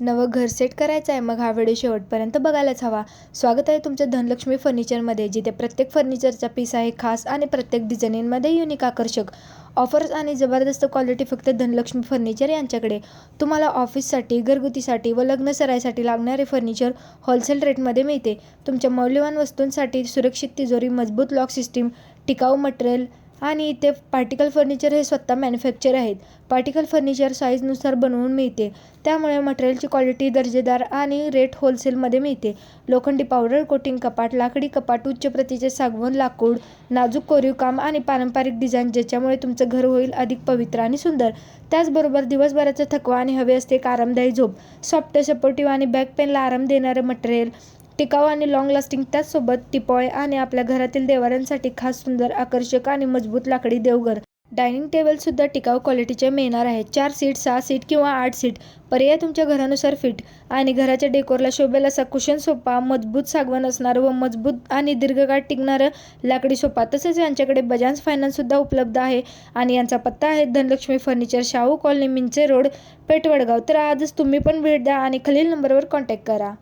नवं घर सेट करायचं आहे मग हा व्हिडिओ शेवटपर्यंत बघायलाच हवा. स्वागत आहे तुमच्या धनलक्ष्मी फर्निचरमध्ये, जिथे प्रत्येक फर्निचरचा पीस आहे खास आणि प्रत्येक डिझाईनमध्ये युनिक आकर्षक ऑफर्स आणि जबरदस्त क्वालिटी फक्त धनलक्ष्मी फर्निचर यांच्याकडे. तुम्हाला ऑफिससाठी, घरगुतीसाठी व लग्न सराईसाठी लागणारे फर्निचर होलसेल रेटमध्ये मिळते. तुमच्या मौल्यवान वस्तूंसाठी सुरक्षित तिजोरी, मजबूत लॉक सिस्टीम, टिकाऊ मटेरियल आणि इथे पार्टिकल फर्निचर हे स्वतः मॅन्युफॅक्चर आहेत. पार्टिकल फर्निचर साईजनुसार बनवून मिळते, त्यामुळे मटेरियलची क्वालिटी दर्जेदार आणि रेट होलसेलमध्ये मिळते. लोखंडी पावडर कोटिंग कपाट, लाकडी कपाट, उच्च प्रतीचे सागवान लाकूड, नाजूक कोरीव काम आणि पारंपरिक डिझाईन, ज्याच्यामुळे तुमचं घर होईल अधिक पवित्र आणि सुंदर. त्याचबरोबर दिवसभराचा थकवा आणि हवे असते एक आरामदायी झोप, सॉफ्ट, सपोर्टिव्ह आणि बॅक पेनला आराम देणारं मटेरियल, टिकाऊ आणि लॉंग लास्टिंग. त्याचसोबत टिपॉय आणि आपल्या घरातील देवाऱ्यांसाठी खास सुंदर, आकर्षक आणि मजबूत लाकडी देवघर. डायनिंग टेबलसुद्धा टिकाऊ क्वालिटीचे मिळणार आहेत. 4 सीट, 6 सीट किंवा 8 सीट, पर्याय तुमच्या घरानुसार फिट. आणि घराच्या डेकोरला शोभेल असा कुशन सोफा, मजबूत सागवान असणारं व मजबूत आणि दीर्घकाळ टिकणारं लाकडी सोफा. तसेच यांच्याकडे बजाज फायनान्ससुद्धा उपलब्ध आहे. आणि यांचा पत्ता आहे Dhanlaxmi furniture, Shahu colony, Minche road, Peth, Vadgaon. तर आजच तुम्ही पण भेट द्या आणि खालील नंबरवर कॉन्टॅक्ट करा.